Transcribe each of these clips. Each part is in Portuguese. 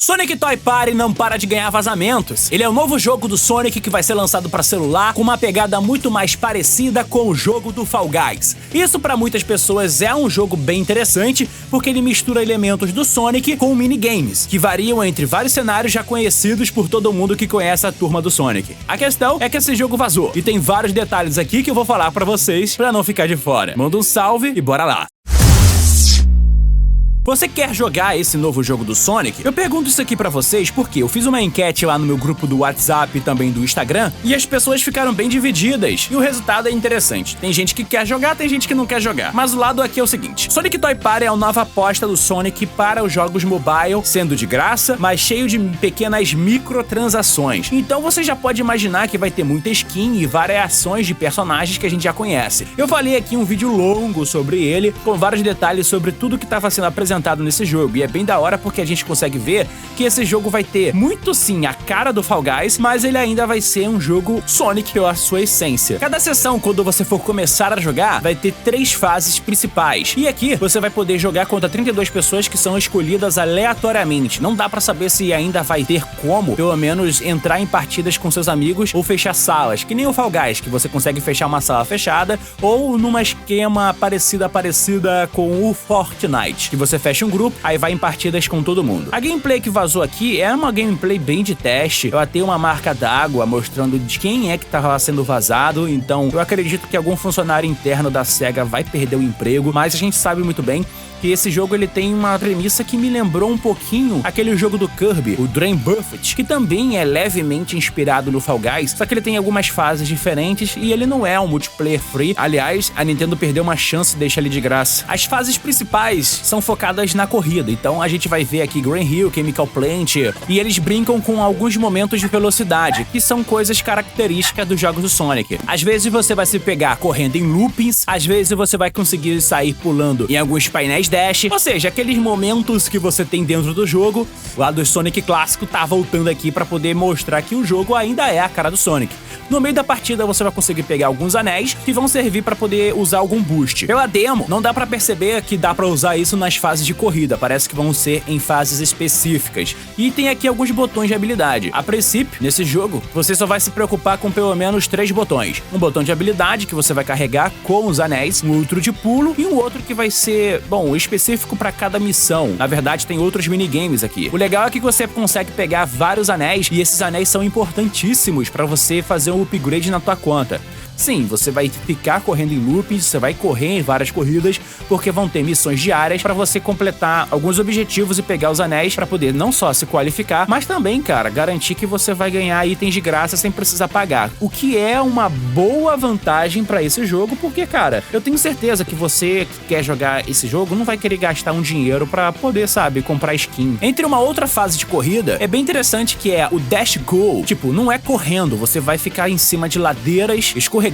Sonic Toy Party não para de ganhar vazamentos. Ele é o novo jogo do Sonic que vai ser lançado para celular com uma pegada muito mais parecida com o jogo do Fall Guys. Isso para muitas pessoas é um jogo bem interessante porque ele mistura elementos do Sonic com minigames, que variam entre vários cenários já conhecidos por todo mundo que conhece a turma do Sonic. A questão é que esse jogo vazou e tem vários detalhes aqui que eu vou falar para vocês para não ficar de fora. Manda um salve e bora lá! Você quer jogar esse novo jogo do Sonic? Eu pergunto isso aqui pra vocês porque eu fiz uma enquete lá no meu grupo do WhatsApp e também do Instagram e as pessoas ficaram bem divididas e o resultado é interessante. Tem gente que quer jogar, tem gente que não quer jogar. Mas o lado aqui é o seguinte: Sonic Toy Party é a nova aposta do Sonic para os jogos mobile, sendo de graça, mas cheio de pequenas microtransações. Então você já pode imaginar que vai ter muita skin e variações de personagens que a gente já conhece. Eu falei aqui um vídeo longo sobre ele, com vários detalhes sobre tudo que estava sendo apresentado nesse jogo, e é bem da hora porque a gente consegue ver que esse jogo vai ter muito sim a cara do Fall Guys, mas ele ainda vai ser um jogo Sonic pela sua essência. Cada sessão, quando você for começar a jogar, vai ter 3 fases principais, e aqui você vai poder jogar contra 32 pessoas que são escolhidas aleatoriamente. Não dá pra saber se ainda vai ter como, pelo menos, entrar em partidas com seus amigos ou fechar salas, que nem o Fall Guys, que você consegue fechar uma sala fechada, ou numa esquema parecida com o Fortnite, que você fecha um grupo, aí vai em partidas com todo mundo. A gameplay que vazou aqui é uma gameplay bem de teste. Eu atei uma marca d'água mostrando de quem é que estava sendo vazado, então eu acredito que algum funcionário interno da SEGA vai perder o emprego, mas a gente sabe muito bem que esse jogo ele tem uma premissa que me lembrou um pouquinho aquele jogo do Kirby, o Dream Buffet, que também é levemente inspirado no Fall Guys, só que ele tem algumas fases diferentes e ele não é um multiplayer free. Aliás, a Nintendo perdeu uma chance de deixar ele de graça. As fases principais são focadas na corrida, então a gente vai ver aqui Green Hill, Chemical Plant, e eles brincam com alguns momentos de velocidade, que são coisas características dos jogos do Sonic. Às vezes você vai se pegar correndo em loopings, às vezes você vai conseguir sair pulando em alguns painéis dash, ou seja, aqueles momentos que você tem dentro do jogo. Lá do Sonic clássico tá voltando aqui pra poder mostrar que o jogo ainda é a cara do Sonic. No meio da partida você vai conseguir pegar alguns anéis que vão servir pra poder usar algum boost. Pela demo, não dá pra perceber que dá pra usar isso nas fases de corrida, parece que vão ser em fases específicas. E tem aqui alguns botões de habilidade. A princípio, nesse jogo, você só vai se preocupar com pelo menos 3 botões. Um botão de habilidade que você vai carregar com os anéis, um outro de pulo e um outro que vai ser, bom, específico para cada missão. Na verdade, tem outros minigames aqui. O legal é que você consegue pegar vários anéis e esses anéis são importantíssimos para você fazer um upgrade na tua conta. Sim, você vai ficar correndo em loopings, você vai correr em várias corridas, porque vão ter missões diárias para você completar alguns objetivos e pegar os anéis para poder não só se qualificar, mas também, cara, garantir que você vai ganhar itens de graça sem precisar pagar. O que é uma boa vantagem para esse jogo, porque, cara, eu tenho certeza que você que quer jogar esse jogo não vai querer gastar um dinheiro para poder, sabe, comprar skin. Entre uma outra fase de corrida, é bem interessante que é o Dash Go. Tipo, não é correndo, você vai ficar em cima de ladeiras, escorregando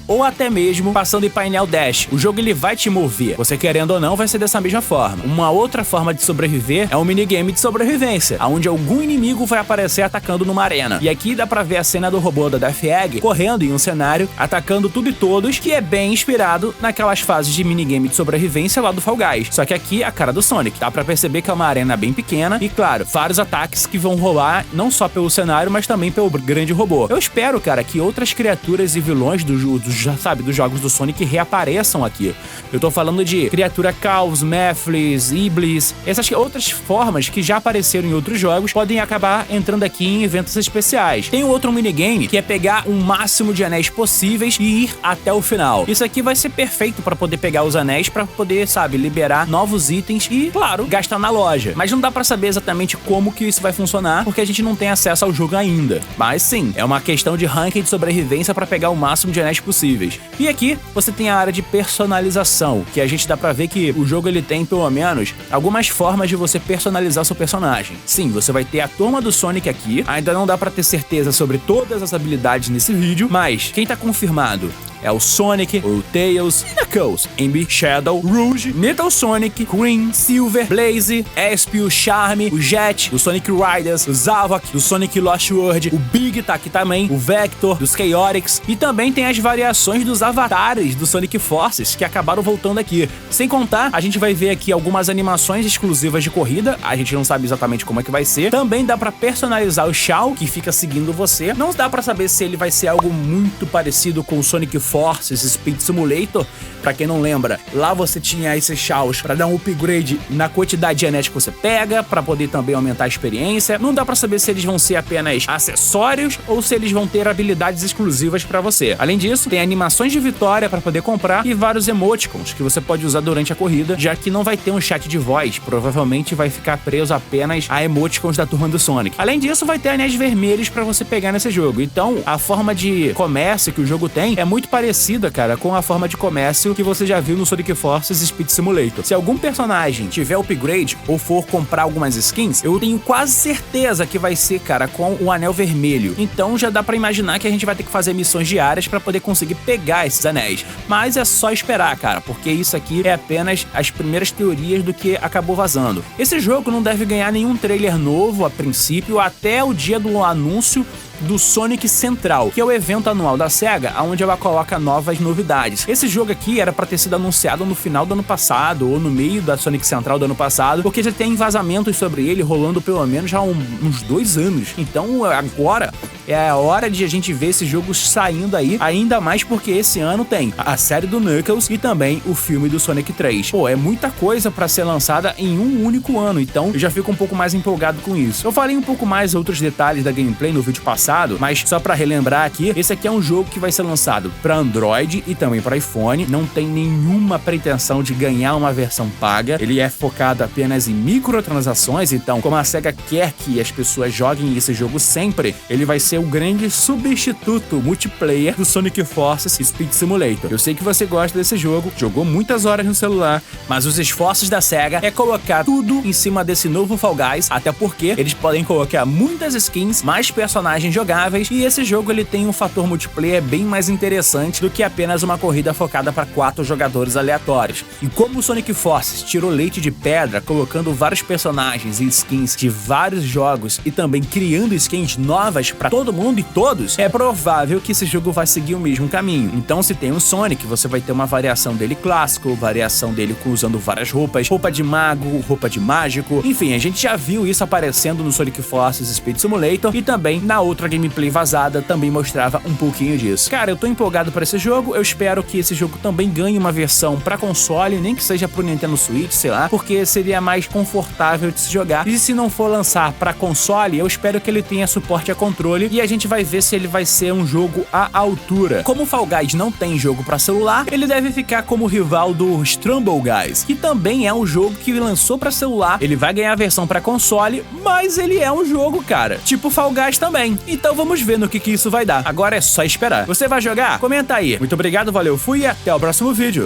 ou até mesmo passando em painel dash. O jogo ele vai te mover, você querendo ou não vai ser dessa mesma forma. Uma outra forma de sobreviver é um minigame de sobrevivência, onde algum inimigo vai aparecer atacando numa arena. E aqui dá pra ver a cena do robô da Death Egg correndo em um cenário, atacando tudo e todos, que é bem inspirado naquelas fases de minigame de sobrevivência lá do Fall Guys. Só que aqui é a cara do Sonic. Dá pra perceber que é uma arena bem pequena e, claro, vários ataques que vão rolar não só pelo cenário, mas também pelo grande robô. Eu espero, cara, que outras criaturas e vilões dos jogos do Sonic reapareçam aqui. Eu tô falando de criatura Chaos, Mephiles, Iblis, essas outras formas que já apareceram em outros jogos podem acabar entrando aqui em eventos especiais. Tem outro minigame que é pegar um máximo de anéis possíveis e ir até o final. Isso aqui vai ser perfeito para poder pegar os anéis, para poder, sabe, liberar novos itens e, claro, gastar na loja. Mas não dá para saber exatamente como que isso vai funcionar, porque a gente não tem acesso ao jogo ainda. Mas sim, é uma questão de ranking de sobrevivência para pegar o máximo de anéis possíveis. E aqui você tem a área de personalização, que a gente dá pra ver que o jogo ele tem pelo menos algumas formas de você personalizar seu personagem. Sim, você vai ter a turma do Sonic aqui, ainda não dá pra ter certeza sobre todas as habilidades nesse vídeo, mas quem tá confirmado é o Sonic, o Tails e Knuckles, Amber, Shadow, Rouge, Metal Sonic, Green, Silver, Blaze, Espio, Charme, o Jet, o Sonic Riders, o Zavok, do Sonic Lost World, o Big tá aqui também, o Vector, dos Chaotix, e também tem as variações dos avatares do Sonic Forces que acabaram voltando aqui. Sem contar, a gente vai ver aqui algumas animações exclusivas de corrida, a gente não sabe exatamente como é que vai ser. Também dá pra personalizar o Shao, que fica seguindo você. Não dá pra saber se ele vai ser algo muito parecido com o Sonic Forces Speed Simulator. Pra quem não lembra, lá você tinha esses Shaos pra dar um upgrade na quantidade de anéis que você pega, pra poder também aumentar a experiência. Não dá pra saber se eles vão ser apenas acessórios ou se eles vão ter habilidades exclusivas pra você. Além disso, tem animações de vitória pra poder comprar e vários emoticons que você pode usar durante a corrida, já que não vai ter um chat de voz, provavelmente vai ficar preso apenas a emoticons da turma do Sonic. Além disso, vai ter anéis vermelhos pra você pegar nesse jogo. Então, a forma de comércio que o jogo tem é muito parecida, cara, com a forma de comércio que você já viu no Sonic Forces Speed Simulator. Se algum personagem tiver upgrade ou for comprar algumas skins, eu tenho quase certeza que vai ser, cara, com o anel vermelho. Então já dá pra imaginar que a gente vai ter que fazer missões diárias pra poder conseguir pegar esses anéis. Mas é só esperar, cara, porque isso aqui é apenas as primeiras teorias do que acabou vazando. Esse jogo não deve ganhar nenhum trailer novo a princípio até o dia do anúncio do Sonic Central, que é o evento anual da SEGA, onde ela coloca novas novidades. Esse jogo aqui era pra ter sido anunciado no final do ano passado, ou no meio da Sonic Central do ano passado, porque já tem vazamentos sobre ele rolando pelo menos já há uns 2 anos. Então agora é a hora de a gente ver esse jogo saindo aí, ainda mais porque esse ano tem a série do Knuckles e também o filme do Sonic 3. Pô, é muita coisa pra ser lançada em um único ano, então eu já fico um pouco mais empolgado com isso. Eu falei um pouco mais outros detalhes da gameplay no vídeo passado, mas só pra relembrar aqui, esse aqui é um jogo que vai ser lançado pra Android e também pra iPhone, não tem nenhuma pretensão de ganhar uma versão paga, ele é focado apenas em microtransações, então como a SEGA quer que as pessoas joguem esse jogo sempre, ele vai ser o grande substituto multiplayer do Sonic Forces Speed Simulator. Eu sei que você gosta desse jogo, jogou muitas horas no celular, mas os esforços da SEGA é colocar tudo em cima desse novo Fall Guys, até porque eles podem colocar muitas skins, mais personagens jogáveis, e esse jogo ele tem um fator multiplayer bem mais interessante do que apenas uma corrida focada para 4 jogadores aleatórios. E como o Sonic Forces tirou leite de pedra, colocando vários personagens e skins de vários jogos e também criando skins novas para todo mundo e todos, é provável que esse jogo vai seguir o mesmo caminho. Então, se tem o Sonic, você vai ter uma variação dele clássico, variação dele usando várias roupas, roupa de mago, roupa de mágico, enfim, a gente já viu isso aparecendo no Sonic Forces Speed Simulator e também na outra gameplay vazada também mostrava um pouquinho disso. Cara, eu tô empolgado para esse jogo, eu espero que esse jogo também ganhe uma versão para console, nem que seja pro Nintendo Switch, sei lá, porque seria mais confortável de se jogar. E se não for lançar para console, eu espero que ele tenha suporte a controle e a gente vai ver se ele vai ser um jogo à altura. Como o Fall Guys não tem jogo para celular, ele deve ficar como rival do Stumble Guys, que também é um jogo que lançou para celular, ele vai ganhar a versão para console, mas ele é um jogo, cara, tipo Fall Guys também. Então vamos ver no que isso vai dar. Agora é só esperar. Você vai jogar? Comenta aí. Muito obrigado, valeu, fui e até o próximo vídeo.